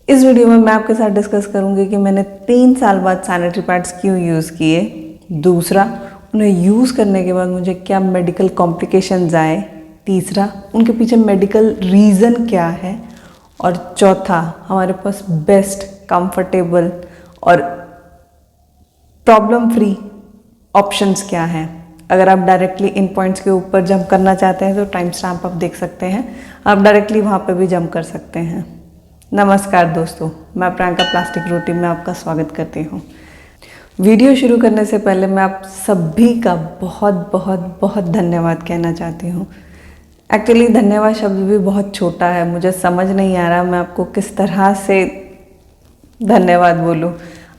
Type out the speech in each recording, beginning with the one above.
इस वीडियो में मैं आपके साथ डिस्कस करूंगी कि मैंने 3 साल बाद सैनिटरी पैड्स क्यों यूज़ किए, दूसरा उन्हें यूज़ करने के बाद मुझे क्या मेडिकल कॉम्प्लिकेशंस आए, तीसरा उनके पीछे मेडिकल रीज़न क्या है, और चौथा हमारे पास बेस्ट, कंफर्टेबल और प्रॉब्लम फ्री ऑप्शंस क्या हैं। अगर आप डायरेक्टली इन पॉइंट्स के ऊपर जंप करना चाहते हैं तो टाइम स्टैम्प आप देख सकते हैं, आप डायरेक्टली वहाँ पे भी जंप कर सकते हैं। नमस्कार दोस्तों, मैं प्रियंका प्लास्टिक रोटी में आपका स्वागत करती हूँ। वीडियो शुरू करने से पहले मैं आप सभी का बहुत बहुत बहुत धन्यवाद कहना चाहती हूँ। एक्चुअली धन्यवाद शब्द भी बहुत छोटा है, मुझे समझ नहीं आ रहा मैं आपको किस तरह से धन्यवाद बोलूँ।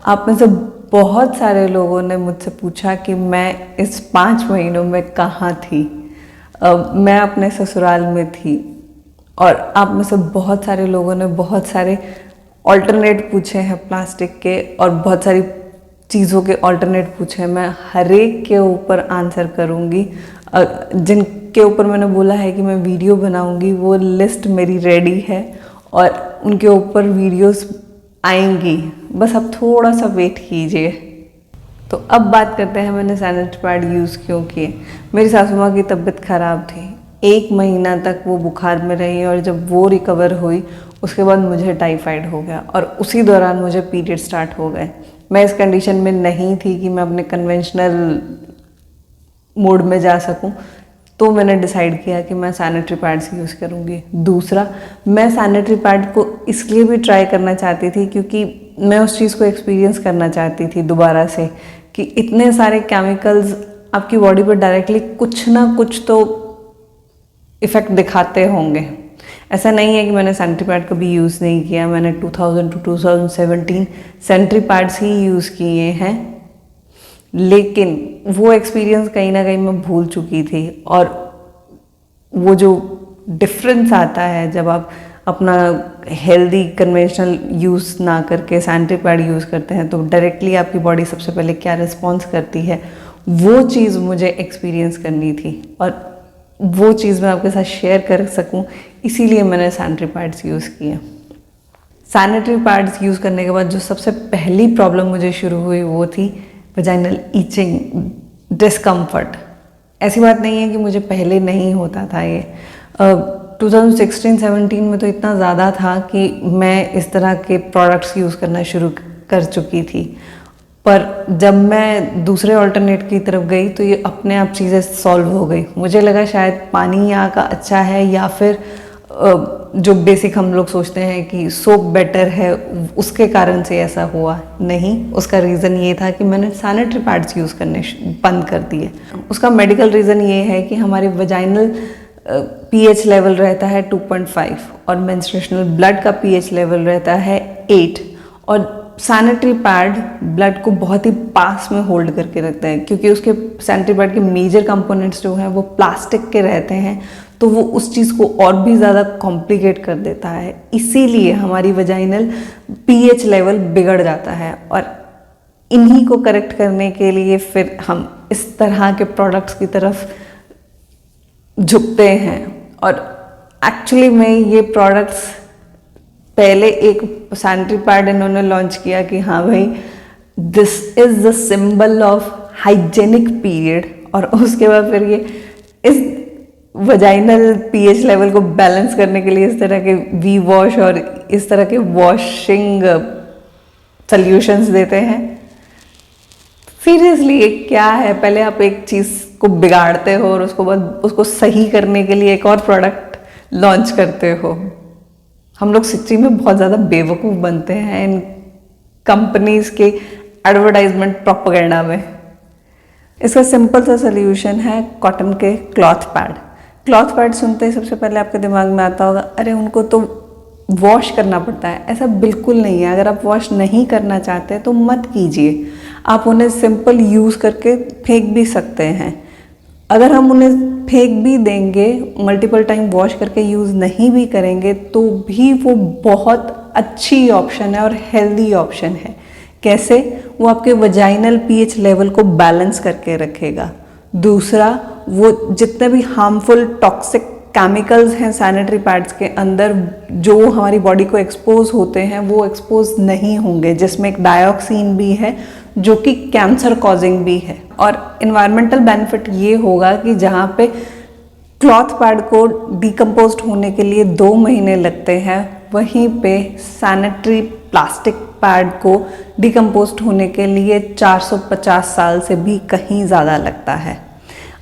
आप में से बहुत सारे लोगों ने मुझसे पूछा कि मैं इस 5 महीनों में कहाँ थी। मैं अपने ससुराल में थी, और आप में से बहुत सारे लोगों ने बहुत सारे ऑल्टरनेट पूछे हैं प्लास्टिक के, और बहुत सारी चीज़ों के ऑल्टरनेट पूछे हैं। मैं हर एक के ऊपर आंसर करूँगी। जिनके ऊपर मैंने बोला है कि मैं वीडियो बनाऊँगी वो लिस्ट मेरी रेडी है, और उनके ऊपर वीडियोस आएंगी, बस आप थोड़ा सा वेट कीजिए। तो अब बात करते हैं मैंने सैनिटरी पैड यूज़ क्यों किए। मेरी सासू माँ की तबीयत ख़राब थी, 1 महीना तक वो बुखार में रही, और जब वो रिकवर हुई उसके बाद मुझे टाइफाइड हो गया, और उसी दौरान मुझे पीरियड स्टार्ट हो गए। मैं इस कंडीशन में नहीं थी कि मैं अपने कन्वेंशनल मोड में जा सकूं, तो मैंने डिसाइड किया कि मैं सैनिटरी पैड्स यूज़ करूंगी। दूसरा, मैं सैनिटरी पैड को इसलिए भी ट्राई करना चाहती थी क्योंकि मैं उस चीज़ को एक्सपीरियंस करना चाहती थी दोबारा से, कि इतने सारे केमिकल्स आपकी बॉडी पर डायरेक्टली कुछ ना कुछ तो इफ़ेक्ट दिखाते होंगे। ऐसा नहीं है कि मैंने सैनिटरी पैड कभी यूज़ नहीं किया। मैंने 2000 to 2017 sanitary pads he use किए हैं, लेकिन वो एक्सपीरियंस कहीं ना कहीं मैं भूल चुकी थी। और वो जो डिफरेंस आता है जब आप अपना हेल्दी कन्वेंशनल यूज़ ना करके सैनिटरी पैड यूज़ करते हैं, तो डायरेक्टली आपकी बॉडी सबसे पहले क्या रिस्पॉन्स करती है, वो चीज़ मुझे एक्सपीरियंस करनी थी, और वो चीज़ मैं आपके साथ शेयर कर सकूं, इसीलिए मैंने सैनिटरी पैड्स यूज़ किए। सैनिटरी पैड्स यूज़ करने के बाद जो सबसे पहली प्रॉब्लम मुझे शुरू हुई वो थी वजाइनल ईचिंग, डिस्कम्फर्ट। ऐसी बात नहीं है कि मुझे पहले नहीं होता था ये। 2016-17 में तो इतना ज़्यादा था कि मैं इस तरह के प्रोडक्ट्स यूज़ करना शुरू कर चुकी थी, पर जब मैं दूसरे ऑल्टरनेट की तरफ गई तो ये अपने आप चीज़ें सॉल्व हो गई। मुझे लगा शायद पानी यहाँ का अच्छा है, या फिर जो बेसिक हम लोग सोचते हैं कि सोप बेटर है, उसके कारण से ऐसा हुआ। नहीं, उसका रीज़न ये था कि मैंने सैनिटरी पैड्स यूज़ करने बंद कर दिए। उसका मेडिकल रीज़न ये है कि हमारे वजाइनल पीएच लेवल रहता है 2.5, और मेंस्ट्रुएशनल ब्लड का पीएच लेवल रहता है 8, और सैनिटरी पैड ब्लड को बहुत ही पास में होल्ड करके रखता है, क्योंकि उसके सैनिटरी पैड के मेजर कंपोनेंट्स जो हैं वो प्लास्टिक के रहते हैं, तो वो उस चीज़ को और भी ज़्यादा कॉम्प्लिकेट कर देता है। इसीलिए हमारी वजाइनल पीएच लेवल बिगड़ जाता है, और इन्हीं को करेक्ट करने के लिए फिर हम इस तरह के प्रोडक्ट्स की तरफ झुकते हैं। और एक्चुअली में ये प्रोडक्ट्स, पहले एक सैनिटरी पैड इन्होंने लॉन्च किया कि हाँ भाई this is the symbol of hygienic period, और उसके बाद फिर ये इस वजाइनल पीएच लेवल को बैलेंस करने के लिए इस तरह के वी वॉश और इस तरह के वॉशिंग सॉल्यूशंस देते हैं। सीरियसली ये क्या है? पहले आप एक चीज़ को बिगाड़ते हो और उसको बाद उसको सही करने के लिए एक और प्रोडक्ट लॉन्च करते हो। हम लोग सच्ची में बहुत ज़्यादा बेवकूफ़ बनते हैं इन कंपनीज़ के एडवर्टाइजमेंट प्रोपेगेंडा में। इसका सिंपल सा सल्यूशन है कॉटन के क्लॉथ पैड। क्लॉथ पैड सुनते ही सबसे पहले आपके दिमाग में आता होगा, अरे उनको तो वॉश करना पड़ता है। ऐसा बिल्कुल नहीं है। अगर आप वॉश नहीं करना चाहते तो मत कीजिए, आप उन्हें सिंपल यूज़ करके फेंक भी सकते हैं। अगर हम उन्हें फेंक भी देंगे, मल्टीपल टाइम वॉश करके यूज़ नहीं भी करेंगे, तो भी वो बहुत अच्छी ऑप्शन है और हेल्दी ऑप्शन है। कैसे? वो आपके वजाइनल पीएच लेवल को बैलेंस करके रखेगा। दूसरा, वो जितने भी हार्मफुल टॉक्सिक केमिकल्स हैं सैनिटरी पैड्स के अंदर जो हमारी बॉडी को एक्सपोज होते हैं वो एक्सपोज नहीं होंगे, जिसमें एक डाइऑक्सिन भी है जो कि कैंसर कॉजिंग भी है। और इन्वायरमेंटल बेनिफिट ये होगा कि जहाँ पे क्लॉथ पैड को डिकम्पोज होने के लिए 2 महीने लगते हैं, वहीं पे सैनिटरी प्लास्टिक पैड को डिकम्पोज होने के लिए 450 साल से भी कहीं ज़्यादा लगता है।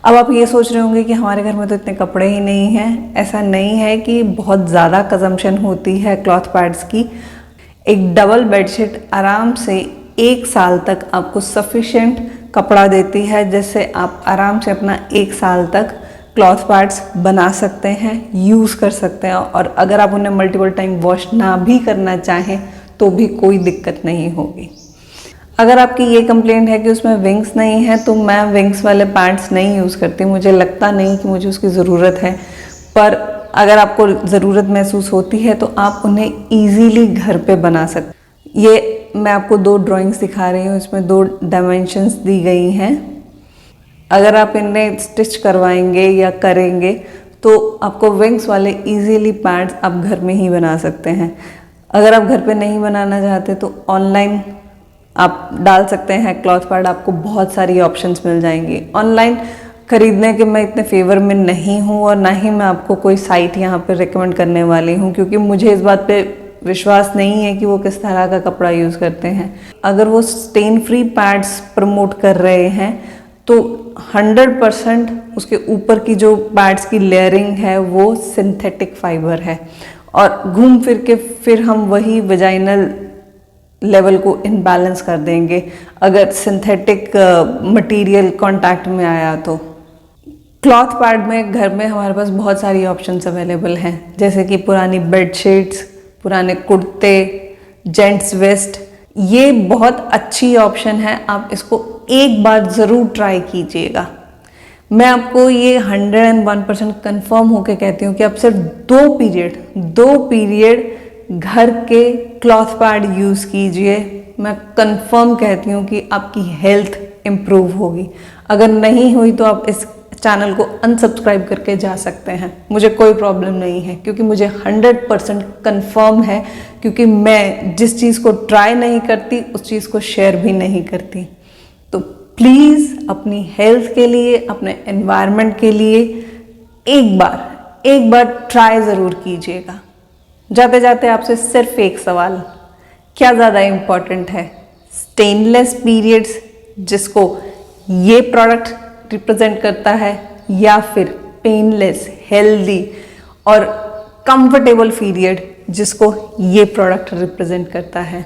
अब आप ये सोच रहे होंगे कि हमारे घर में तो इतने कपड़े ही नहीं हैं। ऐसा नहीं है कि बहुत ज़्यादा कंजम्पशन होती है क्लॉथ पैड्स की। एक डबल बेडशीट आराम से 1 साल तक आपको सफिशिएंट कपड़ा देती है, जिससे आप आराम से अपना 1 साल तक क्लॉथ पैड्स बना सकते हैं, यूज़ कर सकते हैं। और अगर आप उन्हें मल्टीपल टाइम वॉश ना भी करना चाहें तो भी कोई दिक्कत नहीं होगी। अगर आपकी ये कंप्लेंट है कि उसमें विंग्स नहीं है, तो मैं विंग्स वाले पैड्स नहीं यूज़ करती, मुझे लगता नहीं कि मुझे उसकी ज़रूरत है। पर अगर आपको ज़रूरत महसूस होती है तो आप उन्हें ईजीली घर पे बना सकते। ये मैं आपको 2 ड्राइंग्स दिखा रही हूँ, इसमें 2 डायमेंशंस दी गई हैं। अगर आप इन्हें स्टिच करवाएंगे या करेंगे तो आपको विंग्स वाले इजीली पैड्स आप घर में ही बना सकते हैं। अगर आप घर पे नहीं बनाना चाहते तो ऑनलाइन आप डाल सकते हैं क्लॉथ पैड, आपको बहुत सारी ऑप्शंस मिल जाएंगी। ऑनलाइन खरीदने के मैं इतने फेवर में नहीं हूँ और ना ही मैं आपको कोई साइट यहाँ पे रिकमेंड करने वाली हूँ, क्योंकि मुझे इस बात पे विश्वास नहीं है कि वो किस तरह का कपड़ा यूज़ करते हैं। अगर वो स्टेन फ्री पैड्स प्रमोट कर रहे हैं तो 100% उसके ऊपर की जो पैड्स की लेयरिंग है वो सिंथेटिक फाइबर है, और घूम फिर के फिर हम वही वेजाइनल लेवल को इनबैलेंस कर देंगे अगर सिंथेटिक मटेरियल कांटेक्ट में आया तो। क्लॉथ पैड में घर में हमारे पास बहुत सारी ऑप्शंस अवेलेबल हैं, जैसे कि पुरानी बेडशीट्स, पुराने कुर्ते, जेंट्स वेस्ट। ये बहुत अच्छी ऑप्शन है, आप इसको एक बार ज़रूर ट्राई कीजिएगा। मैं आपको ये 101% कंफर्म होके कहती हूँ कि आप सिर्फ 2 पीरियड घर के क्लॉथ पैड यूज़ कीजिए। मैं कंफर्म कहती हूँ कि आपकी हेल्थ इम्प्रूव होगी। अगर नहीं हुई तो आप इस चैनल को अनसब्सक्राइब करके जा सकते हैं, मुझे कोई प्रॉब्लम नहीं है, क्योंकि मुझे 100% कंफर्म है, क्योंकि मैं जिस चीज़ को ट्राई नहीं करती उस चीज़ को शेयर भी नहीं करती। तो प्लीज़ अपनी हेल्थ के लिए, अपने एनवायरनमेंट के लिए एक बार ट्राई ज़रूर कीजिएगा। जाते जाते आपसे सिर्फ एक सवाल, क्या ज़्यादा इम्पॉर्टेंट है, स्टेनलेस पीरियड्स जिसको ये प्रोडक्ट रिप्रेजेंट करता है, या फिर पेनलेस, हेल्दी और कंफर्टेबल पीरियड जिसको ये प्रोडक्ट रिप्रेजेंट करता है?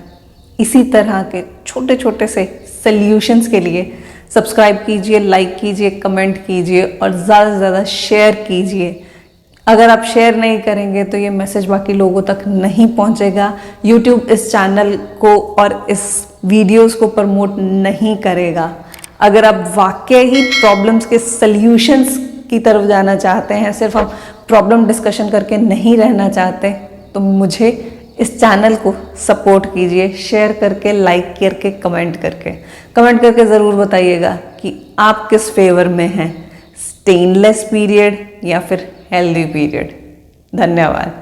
इसी तरह के छोटे छोटे से सॉल्यूशंस के लिए सब्सक्राइब कीजिए, लाइक कीजिए, कमेंट कीजिए और ज़्यादा से ज़्यादा शेयर कीजिए। अगर आप शेयर नहीं करेंगे तो ये मैसेज बाकी लोगों तक नहीं पहुंचेगा, यूट्यूब इस चैनल को और इस वीडियोस को प्रमोट नहीं करेगा। अगर आप वाकई ही प्रॉब्लम्स के सल्यूशंस की तरफ जाना चाहते हैं, सिर्फ हम प्रॉब्लम डिस्कशन करके नहीं रहना चाहते, तो मुझे इस चैनल को सपोर्ट कीजिए, शेयर करके, लाइक करके, कमेंट करके ज़रूर बताइएगा कि आप किस फेवर में हैं, स्टेनलेस पीरियड या फिर हेल्दी पीरियड। धन्यवाद।